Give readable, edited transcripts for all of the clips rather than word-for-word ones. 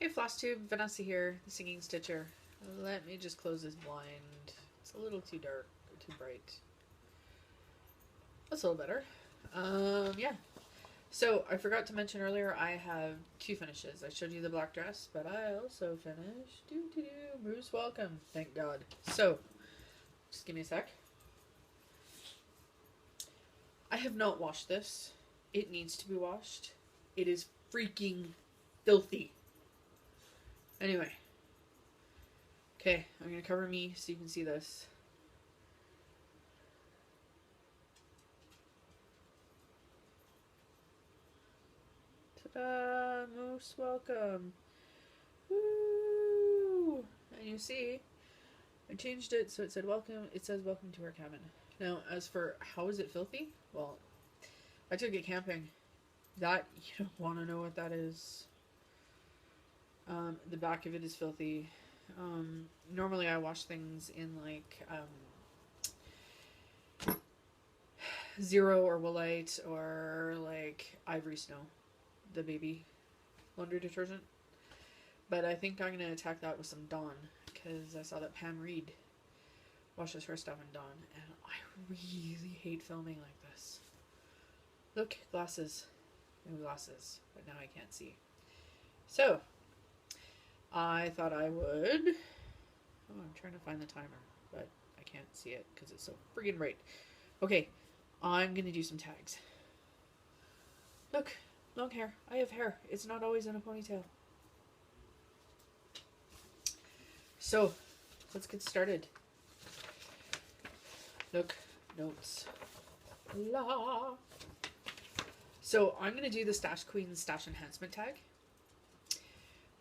Hey Floss Tube, Vanessa here, the Singing Stitcher. Let me just close this blind. It's a little too dark, or too bright. That's a little better. Yeah. So, I forgot to mention earlier, I have two finishes. I showed you the black dress, but I also finished Bruce Welcome, thank God. So, just give me a sec. I have not washed this. It needs to be washed. It is freaking filthy. Anyway. Okay, I'm going to cover me so you can see this. Ta-da! Most welcome. Woo! And you see, I changed it so it said welcome. It says welcome to our cabin. Now, as for how is it filthy? Well, I took it camping. That, you don't want to know what that is. The back of it is filthy. Normally I wash things in like Zero or Woolite or like Ivory Snow, the baby laundry detergent. But I think I'm going to attack that with some Dawn because I saw that Pam Reed washes her stuff in Dawn and I really hate filming like this. Look, glasses. New glasses, but now I can't see. So, I thought I would... Oh, I'm trying to find the timer, but I can't see it because it's so friggin' bright. Okay, I'm gonna do some tags. Look, long hair. I have hair. It's not always in a ponytail. So, let's get started. Look, notes. La. So, I'm gonna do the Stash Queen Stash Enhancement tag.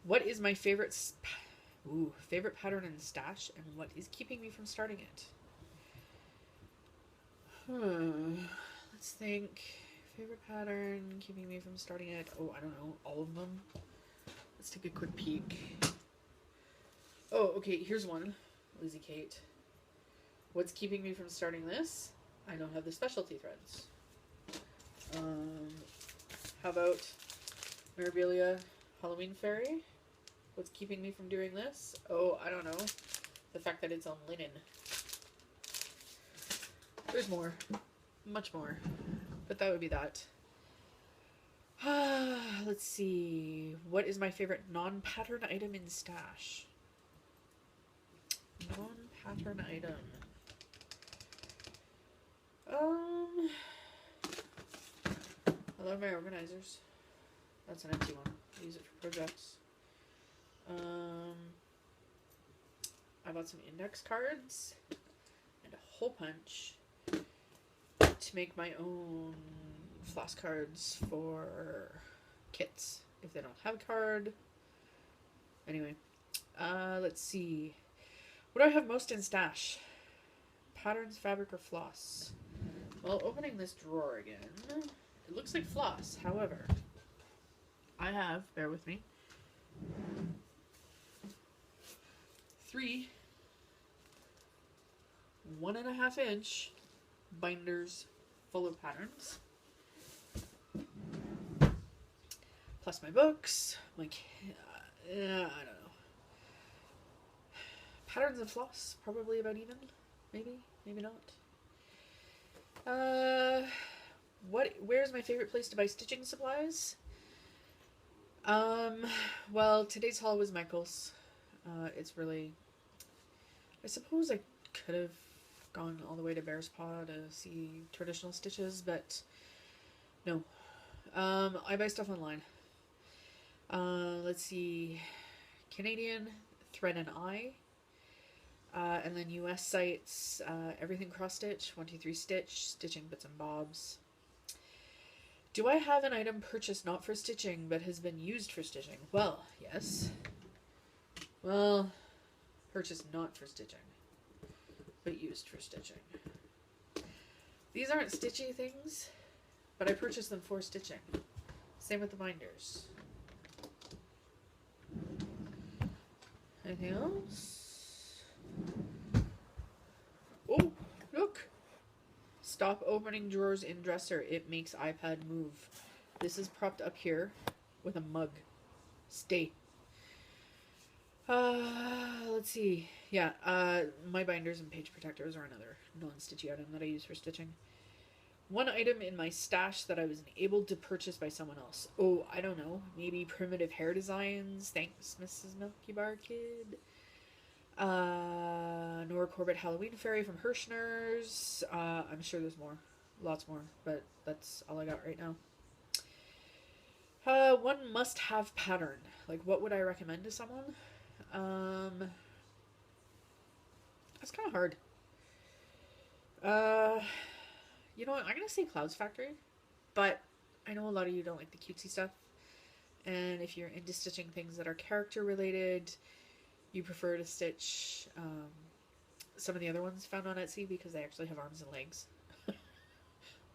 What is my favorite favorite pattern in stash, and what is keeping me from starting it? Let's think. Favorite pattern keeping me from starting it. Oh, I don't know. All of them. Let's take a quick peek. Oh, okay. Here's one. Lizzie Kate. What's keeping me from starting this? I don't have the specialty threads. How about Mirabilia Halloween Fairy? What's keeping me from doing this? Oh, I don't know. The fact that it's on linen. There's more. Much more. But that would be that. Let's see. What is my favorite non-pattern item in stash? Non-pattern item. I love my organizers. That's an empty one. I use it for projects. I bought some index cards and a hole punch to make my own floss cards for kits if they don't have a card. Anyway, let's see. What do I have most in stash? Patterns, fabric, or floss? Well, opening this drawer again, it looks like floss. However, I have, bear with me, 3 1.5-inch binders full of patterns, plus my books, I don't know. Patterns and floss, probably about even, maybe not. Where's my favorite place to buy stitching supplies? Well, today's haul was Michael's. It's really, I suppose I could have gone all the way to Bear's Paw to see traditional stitches, but no. I buy stuff online. Let's see, Canadian, Thread and Eye, and then US sites, Everything Cross Stitch, 123 Stitch, Stitching Bits and Bobs. Do I have an item purchased not for stitching but has been used for stitching? Well, yes. Well, purchased not for stitching, but used for stitching. These aren't stitchy things, but I purchased them for stitching. Same with the binders. Anything else? Oh, look! Stop opening drawers in dresser. It makes iPad move. This is propped up here with a mug. Stay. Let's see. Yeah, my binders and page protectors are another non-stitchy item that I use for stitching. One item in my stash that I was enabled to purchase by someone else. Oh, I don't know. Maybe primitive hair designs. Thanks, Mrs. Milky Bar Kid. Nora Corbett Halloween Fairy from Hirschner's. I'm sure there's more. Lots more. But that's all I got right now. One must-have pattern. Like, what would I recommend to someone? That's kind of hard. You know what? I'm gonna say Clouds Factory, but I know a lot of you don't like the cutesy stuff, and if you're into stitching things that are character related, you prefer to stitch some of the other ones found on Etsy because they actually have arms and legs.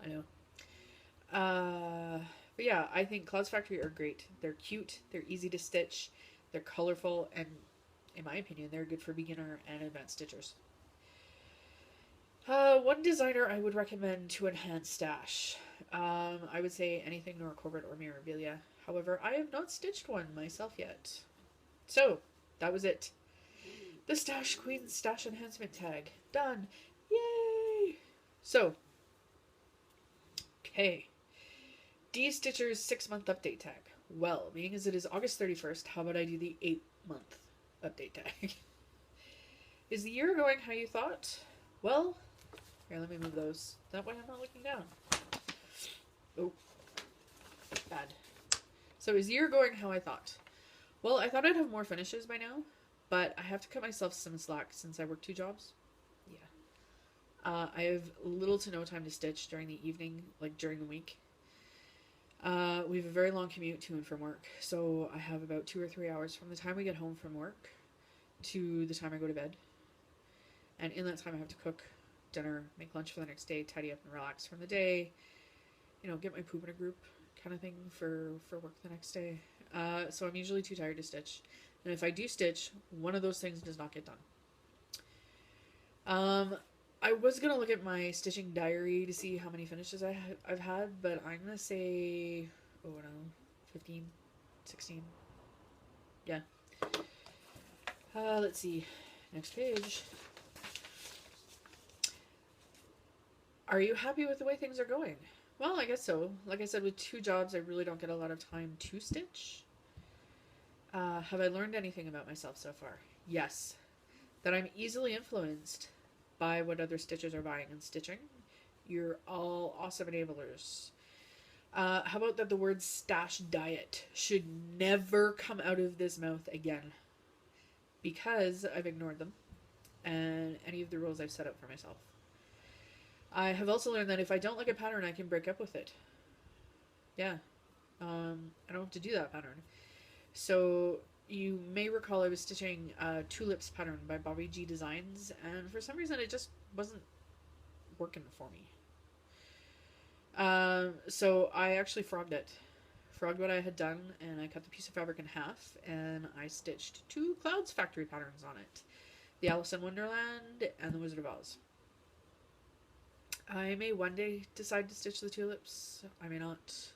I know. But yeah, I think Clouds Factory are great. They're cute, they're easy to stitch, they're colorful, and in my opinion, they're good for beginner and advanced stitchers. One designer I would recommend to enhance stash. I would say anything Nora Corbett or Mirabilia. However, I have not stitched one myself yet. So, that was it. The Stash Queen Stash Enhancement Tag. Done. Yay! So, okay. D-Stitcher's 6-month update tag. Well, being as it is August 31st, how about I do the 8-month update tag? Is the year going how you thought? Well, here, let me move those. That way I'm not looking down. Oh, bad. So is the year going how I thought? Well, I thought I'd have more finishes by now, but I have to cut myself some slack since I work 2 jobs. Yeah. I have little to no time to stitch during the evening, like during the week. We have a very long commute to and from work, so I have about 2 or 3 hours from the time we get home from work to the time I go to bed. And in that time I have to cook dinner, make lunch for the next day, tidy up and relax from the day, you know, get my poop in a group kind of thing for work the next day. So I'm usually too tired to stitch. And if I do stitch, one of those things does not get done. I was going to look at my stitching diary to see how many finishes I've had, but I'm going to say, oh no, 15, 16. Yeah. Let's see. Next page. Are you happy with the way things are going? Well, I guess so. Like I said, with 2 jobs, I really don't get a lot of time to stitch. Have I learned anything about myself so far? Yes. That I'm easily influenced by what other stitchers are buying and stitching. You're all awesome enablers. How about that the word stash diet should never come out of this mouth again? Because I've ignored them and any of the rules I've set up for myself. I have also learned that if I don't like a pattern, I can break up with it. Yeah. I don't have to do that pattern. So you may recall I was stitching Tulips pattern by Bobby G Designs, and for some reason it just wasn't working for me. So I actually frogged it. Frogged what I had done, and I cut the piece of fabric in half, and I stitched 2 Clouds Factory patterns on it. The Alice in Wonderland and the Wizard of Oz. I may one day decide to stitch the tulips. I may not.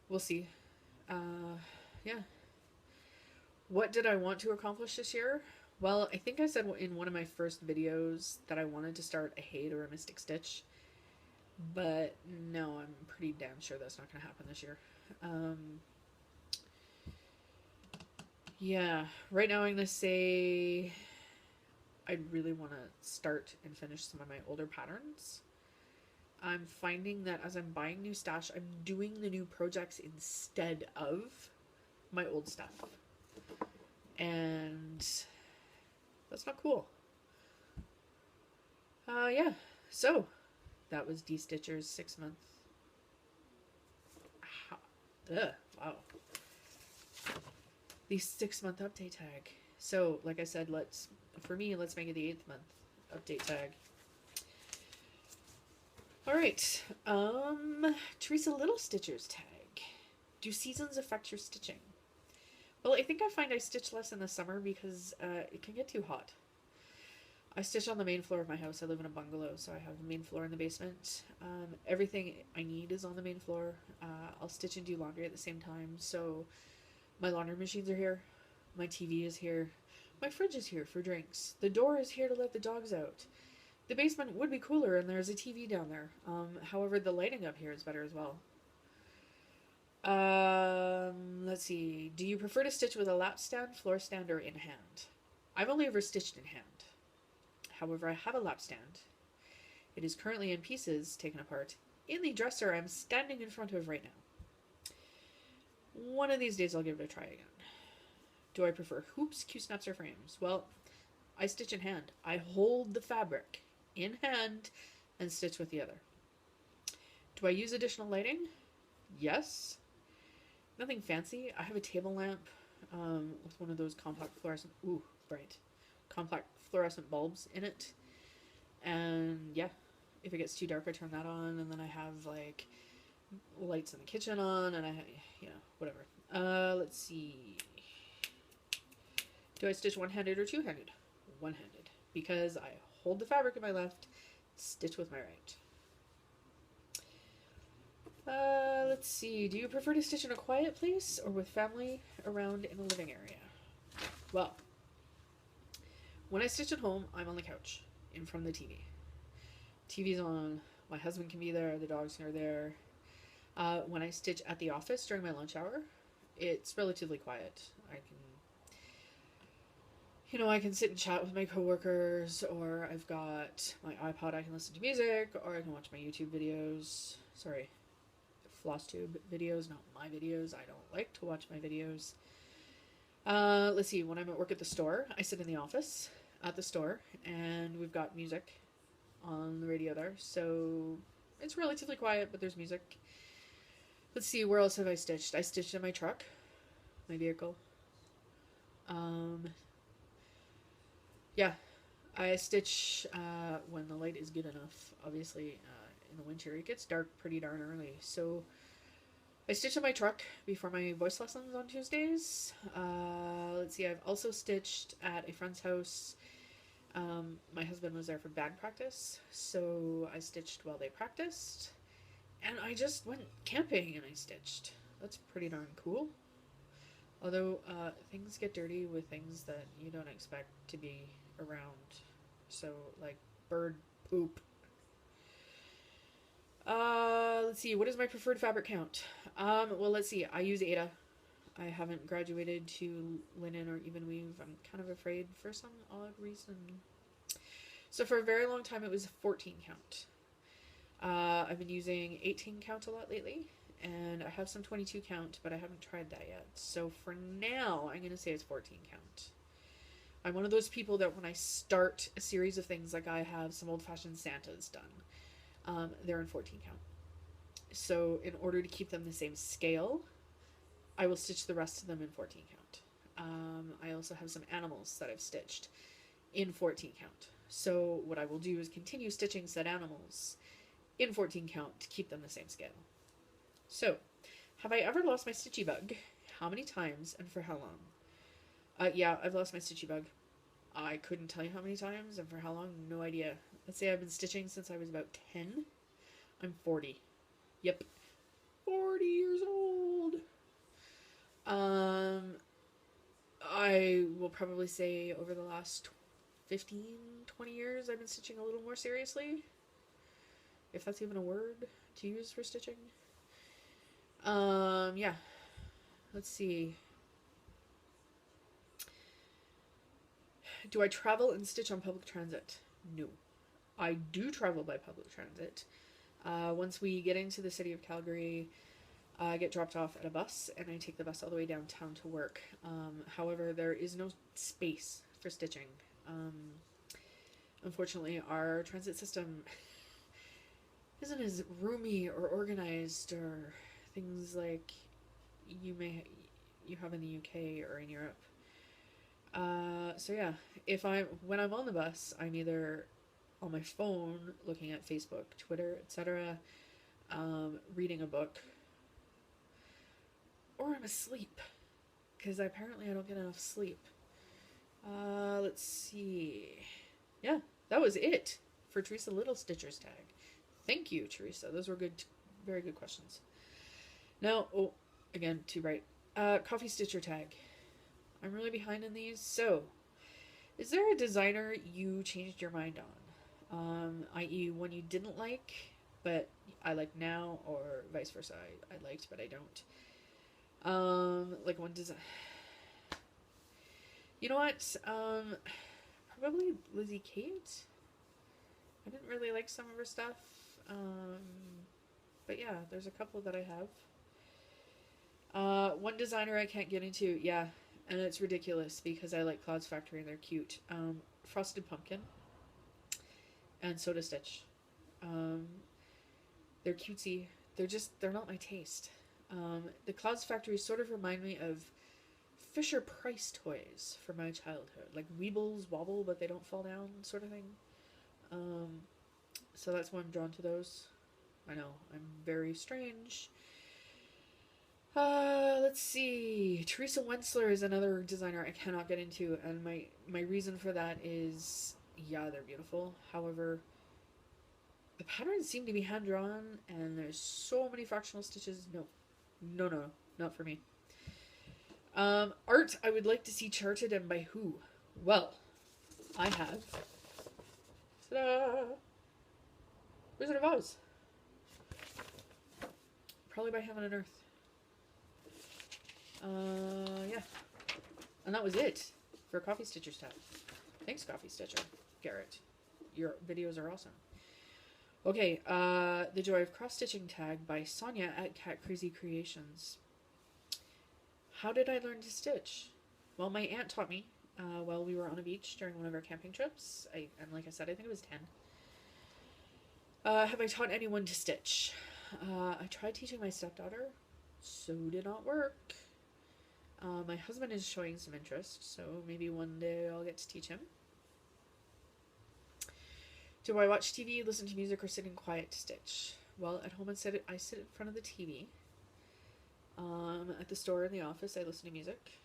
We'll see. Yeah. What did I want to accomplish this year? Well, I think I said in one of my first videos that I wanted to start a Hade or a Mystic Stitch. But no, I'm pretty damn sure that's not going to happen this year. Yeah, right now I'm going to say I really want to start and finish some of my older patterns. I'm finding that as I'm buying new stash, I'm doing the new projects instead of my old stuff. And that's not cool. Yeah, so that was D-Stitcher's 6-month. Wow. The 6-month update tag. So, like I said, let's make it the 8th month update tag. Alright, Teresa Little Stitcher's tag. Do seasons affect your stitching? Well, I think I find I stitch less in the summer because it can get too hot. I stitch on the main floor of my house. I live in a bungalow, so I have the main floor in the basement. Everything I need is on the main floor. I'll stitch and do laundry at the same time, so my laundry machines are here. My TV is here. My fridge is here for drinks. The door is here to let the dogs out. The basement would be cooler and there's a TV down there. However, the lighting up here is better as well. Let's see. Do you prefer to stitch with a lap stand, floor stand, or in hand? I've only ever stitched in hand. However, I have a lap stand. It is currently in pieces, taken apart, in the dresser I'm standing in front of right now. One of these days I'll give it a try again. Do I prefer hoops, Q-snaps, or frames? Well, I stitch in hand. I hold the fabric in hand and stitch with the other. Do I use additional lighting? Yes. Nothing fancy. I have a table lamp with one of those compact fluorescent, compact fluorescent bulbs in it. And yeah, if it gets too dark, I turn that on, and then I have like lights in the kitchen on, and whatever. Let's see. Do I stitch one-handed or two-handed? One-handed, because I hold the fabric in my left, stitch with my right. Let's see. Do you prefer to stitch in a quiet place or with family around in a living area? Well, when I stitch at home, I'm on the couch in front of the TV. TV's on. My husband can be there. The dogs are there. When I stitch at the office during my lunch hour, it's relatively quiet. I can sit and chat with my coworkers, or I've got my iPod, I can listen to music, or I can watch my YouTube videos. Sorry, FlossTube videos, not my videos. I don't like to watch my videos. Let's see, when I'm at work at the store, I sit in the office at the store, and we've got music on the radio there, so it's relatively quiet, but there's music. Let's see, where else have I stitched? I stitched in my truck, my vehicle. Yeah, I stitch when the light is good enough. Obviously, in the winter, it gets dark pretty darn early, so I stitch in my truck before my voice lessons on Tuesdays. Let's see, I've also stitched at a friend's house. My husband was there for band practice, so I stitched while they practiced. And I just went camping and I stitched. That's pretty darn cool. Although, things get dirty with things that you don't expect to be around. So, like, bird poop. Let's see, what is my preferred fabric count? Well, let's see, I use Ada. I haven't graduated to linen or even weave. I'm kind of afraid for some odd reason. So for a very long time, it was a 14 count. I've been using 18 count a lot lately, and I have some 22 count, but I haven't tried that yet. So for now, I'm going to say it's 14 count. I'm one of those people that when I start a series of things, like I have some old-fashioned Santas done, they're in 14 count. So in order to keep them the same scale, I will stitch the rest of them in 14 count. I also have some animals that I've stitched in 14 count. So what I will do is continue stitching said animals in 14 count to keep them the same scale. So, have I ever lost my stitchy bug? How many times and for how long? Yeah, I've lost my stitchy bug. I couldn't tell you how many times and for how long, no idea. Let's say I've been stitching since I was about 10. I'm 40. Yep. 40 years old. I will probably say over the last 15, 20 years, I've been stitching a little more seriously. If that's even a word to use for stitching. Yeah. Let's see. Do I travel and stitch on public transit? No. I do travel by public transit. Once we get into the city of Calgary, I get dropped off at a bus, and I take the bus all the way downtown to work. However, there is no space for stitching. Unfortunately, our transit system isn't as roomy or organized or things like you have in the UK or in Europe. So yeah, when I'm on the bus, I'm either on my phone looking at Facebook, Twitter, etc., reading a book, or I'm asleep because apparently I don't get enough sleep. Let's see. Yeah, that was it for Teresa Little Stitcher's tag. Thank you, Teresa. Those were good, very good questions. Now, again, too bright. Coffee Stitcher tag. I'm really behind in these. So, is there a designer you changed your mind on? I.e., one you didn't like, but I like now, or vice versa. I liked, but I don't. Like one design. You know what? Probably Lizzie Kate. I didn't really like some of her stuff. But yeah, there's a couple that I have. One designer I can't get into, yeah, and it's ridiculous because I like Clouds Factory and they're cute. Frosted Pumpkin and Soda Stitch. They're cutesy. They're not my taste. The Clouds Factory sort of remind me of Fisher Price toys from my childhood, like Weebles wobble but they don't fall down, sort of thing. So that's why I'm drawn to those. I know, I'm very strange. Let's see. Teresa Wentzler is another designer I cannot get into, and my reason for that is, yeah, they're beautiful. However, the patterns seem to be hand drawn, and there's so many fractional stitches. No, not for me. Art I would like to see charted, and by who? Well, I have. Ta-da! Wizard of Oz. Probably by Heaven and Earth. Yeah. And that was it for Coffee Stitcher's tab. Thanks, Coffee Stitcher. Garrett. Your videos are awesome. Okay, The Joy of Cross-Stitching tag by Sonia at Cat Crazy Creations. How did I learn to stitch? Well, my aunt taught me while we were on a beach during one of our camping trips. And like I said, I think it was 10. Have I taught anyone to stitch? I tried teaching my stepdaughter, so did not work. My husband is showing some interest, so maybe one day I'll get to teach him. Do I watch TV, listen to music, or sit in quiet to stitch? Well, at home I sit in front of the TV. At the store, in the office, I listen to music.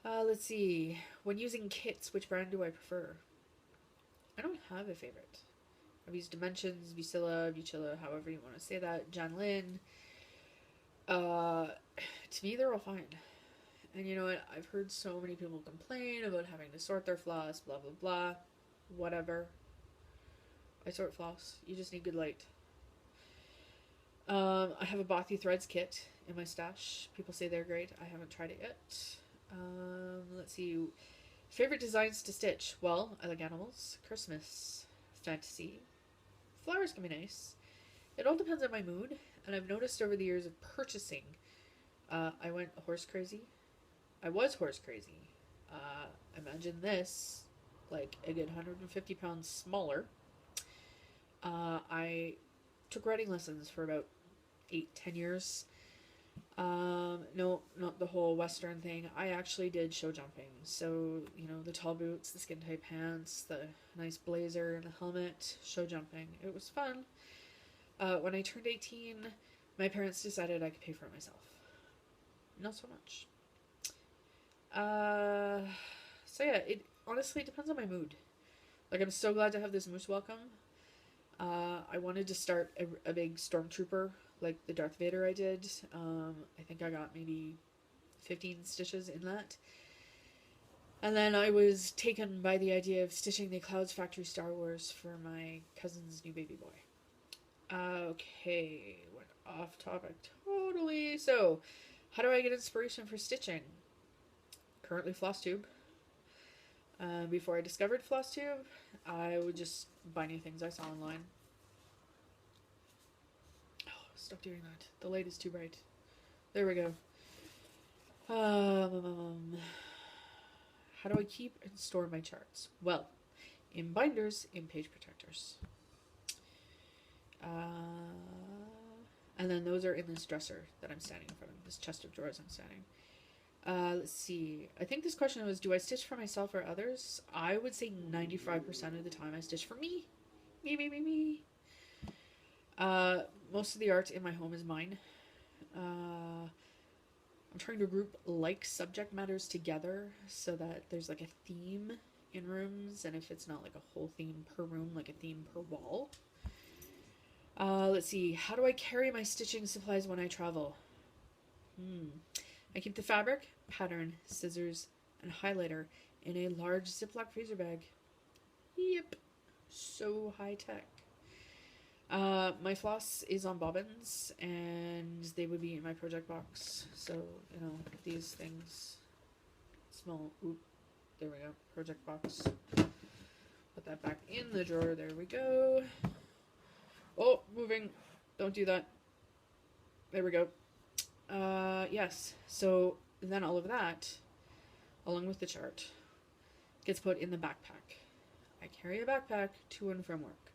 Let's see. When using kits, which brand do I prefer? I don't have a favorite. I've used Dimensions, Vucilla, however you want to say that, Janlin. To me, they're all fine. And you know what? I've heard so many people complain about having to sort their floss, blah, blah, blah. Whatever. I sort floss. You just need good light. I have a Bothy Threads kit in my stash. People say they're great. I haven't tried it yet. Let's see. Favorite designs to stitch? Well, I like animals, Christmas, fantasy. Flowers can be nice. It all depends on my mood, and I've noticed over the years of purchasing, I went horse crazy. I was horse crazy. Imagine this, like a good 150 pounds smaller. I took riding lessons for about 8-10 years. No, not the whole Western thing. I actually did show jumping. So, you know, the tall boots, the skin tight pants, the nice blazer, and the helmet, show jumping. It was fun. When I turned 18, my parents decided I could pay for it myself. Not so much. So yeah, it honestly depends on my mood. Like, I'm so glad to have this moose welcome. I wanted to start a big stormtrooper, like the Darth Vader I did. I think I got maybe 15 stitches in that. And then I was taken by the idea of stitching the Clouds Factory Star Wars for my cousin's new baby boy. Okay, went off topic totally. So, how do I get inspiration for stitching? Currently floss tube. Before I discovered floss tube, I would just buy new things I saw online. Oh, stop doing that. The light is too bright. There we go. How do I keep and store my charts? Well, in binders, in page protectors. And then those are in this dresser that I'm standing in front of, this chest of drawers I'm standing. Let's see. I think this question was, do I stitch for myself or others? I would say 95% of the time I stitch for me. Me. Most of the art in my home is mine. I'm trying to group like subject matters together so that there's like a theme in rooms, and if it's not like a whole theme per room, like a theme per wall. Let's see. How do I carry my stitching supplies when I travel? I keep the fabric, pattern, scissors, and highlighter in a large Ziploc freezer bag. Yep, so high tech. My floss is on bobbins, and they would be in my project box. So, you know, these things, small, oop, there we go, project box. Put that back in the drawer, there we go. Oh, moving, don't do that. There we go. Yes, so then all of that, along with the chart, gets put in the backpack. I carry a backpack to and from work.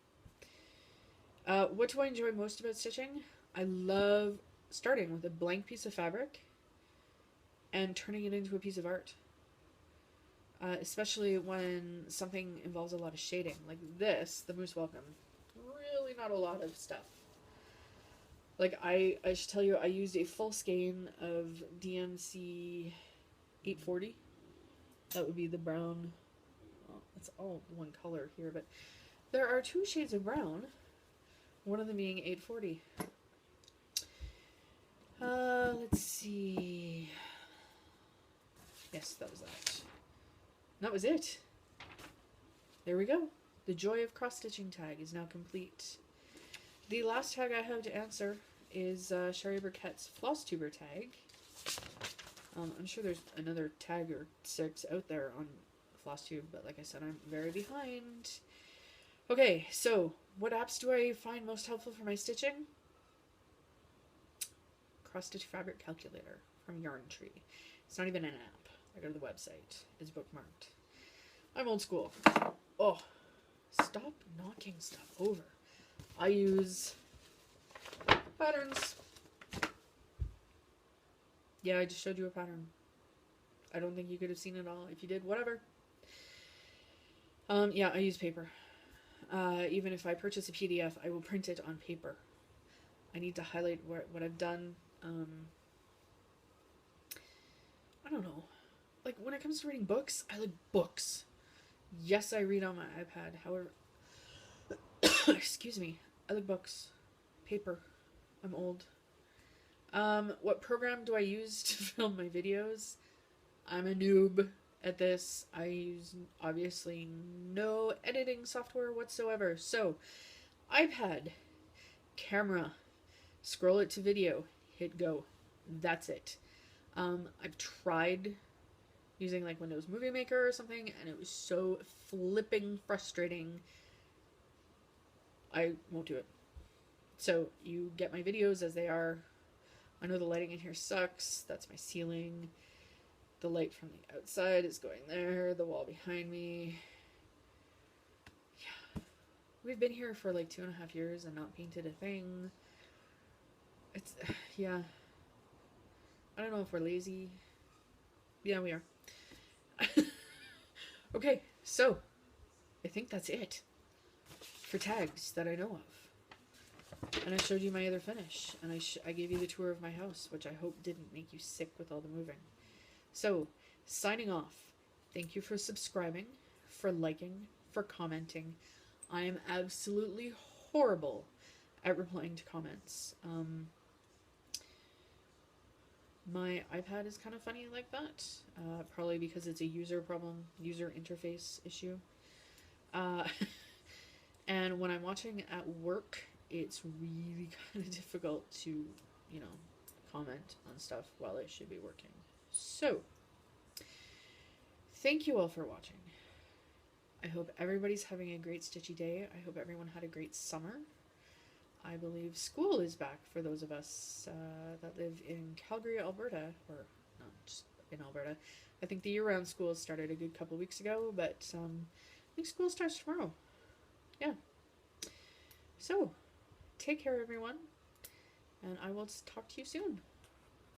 What do I enjoy most about stitching? I love starting with a blank piece of fabric and turning it into a piece of art. Especially when something involves a lot of shading. Like this, the Moose Welcome. Really not a lot of stuff. Like, I should tell you, I used a full skein of DMC 840. That would be the brown. Well, it's all one color here, but there are two shades of brown. One of them being 840. Let's see. Yes, that was that. That was it. There we go. The joy of cross-stitching tag is now complete. The last tag I have to answer is Sherry Burkett's floss tuber tag. I'm sure there's another tag or 6 out there on floss tube, but like I said, I'm very behind. Okay, so what apps do I find most helpful for my stitching? Cross Stitch Fabric Calculator from Yarn Tree. It's not even an app. I go to the website. It's bookmarked. I'm old school. Oh, stop knocking stuff over. I use patterns. Yeah, I just showed you a pattern. I don't think you could have seen it all. If you did, whatever. Yeah, I use paper. Even if I purchase a PDF, I will print it on paper. I need to highlight what I've done. I don't know. Like, when it comes to reading books, I like books. Yes, I read on my iPad. However, excuse me, I like books. Paper. I'm old. What program do I use to film my videos? I'm a noob at this. I use, obviously, no editing software whatsoever. So, iPad, camera, scroll it to video, hit go. That's it. I've tried using like Windows Movie Maker or something, and it was so flipping frustrating. I won't do it. So you get my videos as they are. I know the lighting in here sucks. That's my ceiling. The light from the outside is going there. The wall behind me. Yeah. We've been here for like 2.5 years and not painted a thing. It's, yeah. I don't know if we're lazy. Yeah, we are. Okay, so I think that's it for tags that I know of. And I showed you my other finish, and I gave you the tour of my house, which I hope didn't make you sick with all the moving. So, signing off. Thank you for subscribing, for liking, for commenting. I am absolutely horrible at replying to comments. My iPad is kind of funny like that, probably because it's a user problem, user interface issue. And when I'm watching at work, it's really kind of difficult to, you know, comment on stuff while I should be working. So, thank you all for watching. I hope everybody's having a great stitchy day. I hope everyone had a great summer. I believe school is back for those of us that live in Calgary, Alberta, or not just in Alberta. I think the year-round school started a good couple weeks ago, but I think school starts tomorrow. Yeah. So, take care, everyone, and I will talk to you soon.